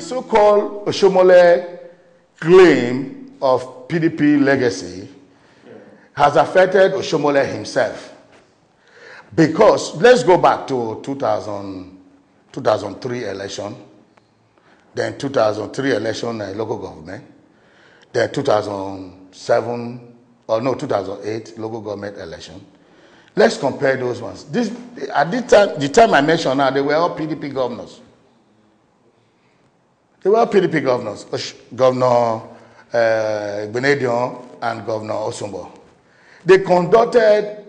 so-called Oshomole claim of PDP legacy has affected Oshomole himself. Because, let's go back to 2003 election, then 2003 election local government, then 2007, or no, 2008 local government election. Let's compare those ones. At this time, the time I mentioned now, they were all PDP governors. They were all PDP governors. Governor Benedion and Governor Osumbo. They conducted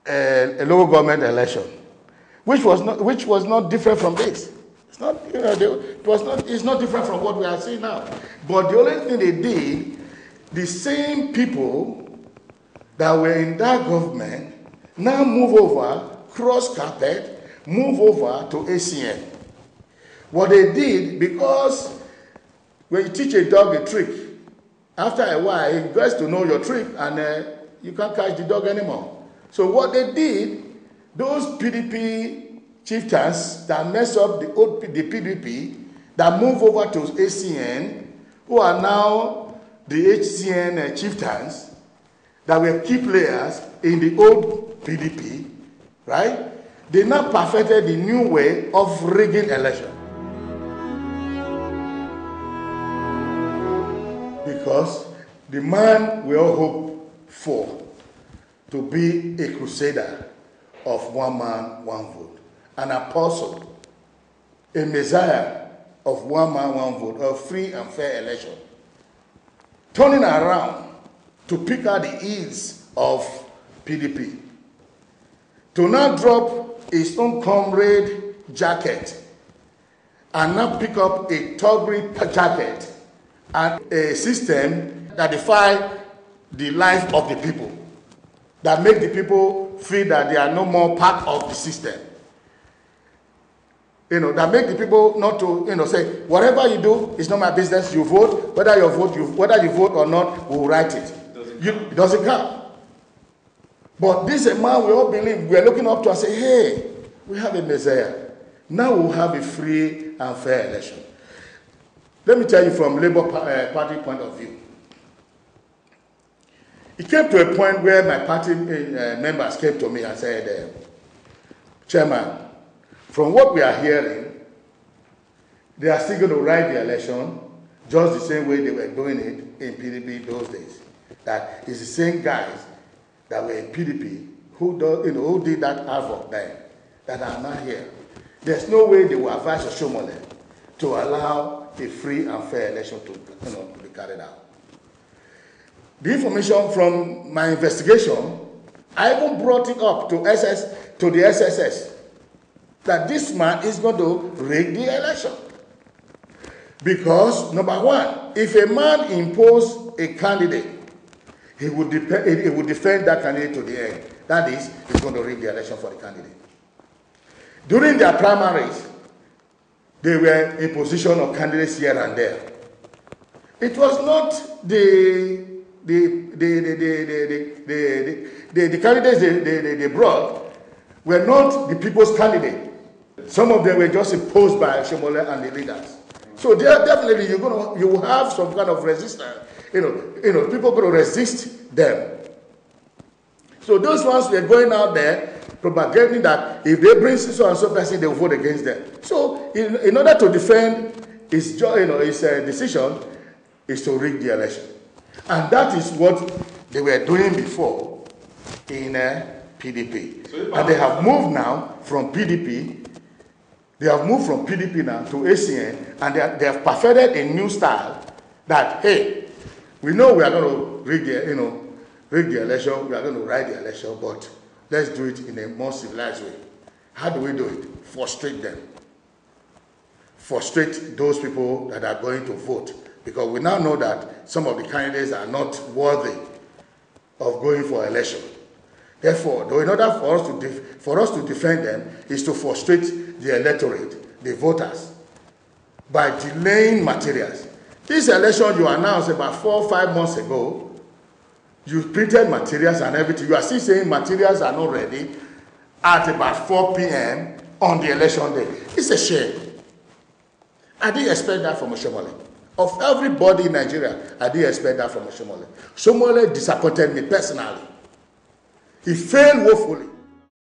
a local government election, which was not different from this. It's not, it's not different from what we are seeing now. But the only thing they did, the same people that were in that government now move over, cross carpet, move over to ACN. What they did, because when you teach a dog a trick, after a while, it gets to know your trick and you can't catch the dog anymore. So what they did, those PDP chieftains that mess up the PDP, that move over to ACN, who are now the HCN chieftains, that were key players in the old PDP, right? They now perfected the new way of rigging election. Because the man we all hope for to be a crusader of one man, one vote, an apostle, a messiah of one man, one vote, a free and fair election, turning around to pick out the ills of PDP, to now drop his own comrade jacket and now pick up a Pt.B jacket and a system that defy the life of the people, that make the people feel that they are no more part of the system. That make the people not to, say, whatever you do, it's not my business. You vote, whether you vote or not, we'll write it. It doesn't count. But this is a man we all believe, we're looking up to and say, hey, we have a Messiah. Now we'll have a free and fair election. Let me tell you from Labour Party point of view. It came to a point where my party members came to me and said, Chairman, from what we are hearing, they are still going to write the election just the same way they were doing it in PDP those days. That it's the same guys that were in PDP who did that havoc then, that are not here. There's no way they will advise Oshomole to allow a free and fair election to be carried out. The information from my investigation, I even brought it up to the SSS, that this man is going to rig the election. Because, number one, if a man imposes a candidate, he would defend that candidate to the end. That is, he's going to rig the election for the candidate. During their primaries, they were in position of candidates here and there. It was not the candidates they brought were not the people's candidate. Some of them were just imposed by Oshomole and the leaders. So there definitely you will have some kind of resistance. People going to resist them. So those ones were going out there propagating that if they bring so and so person, they will vote against them. So in order to defend his decision is to rig the election. And that is what they were doing before in PDP. And they have moved now from PDP. They have moved from PDP now to ACN, and they have perfected a new style that, hey, we know we are going to rig the election, we are going to write the election, but let's do it in a more civilized way. How do we do it? Frustrate them. Frustrate those people that are going to vote. Because we now know that some of the candidates are not worthy of going for election. Therefore, in order for us to defend them, is to frustrate the electorate, the voters, by delaying materials. This election you announced about 4 or 5 months ago, you printed materials and everything. You are still saying materials are not ready at about 4 p.m. on the election day. It's a shame. I didn't expect that from Oshomole. Of everybody in Nigeria, I didn't expect that from Oshomole. Oshomole disappointed me personally. He failed woefully.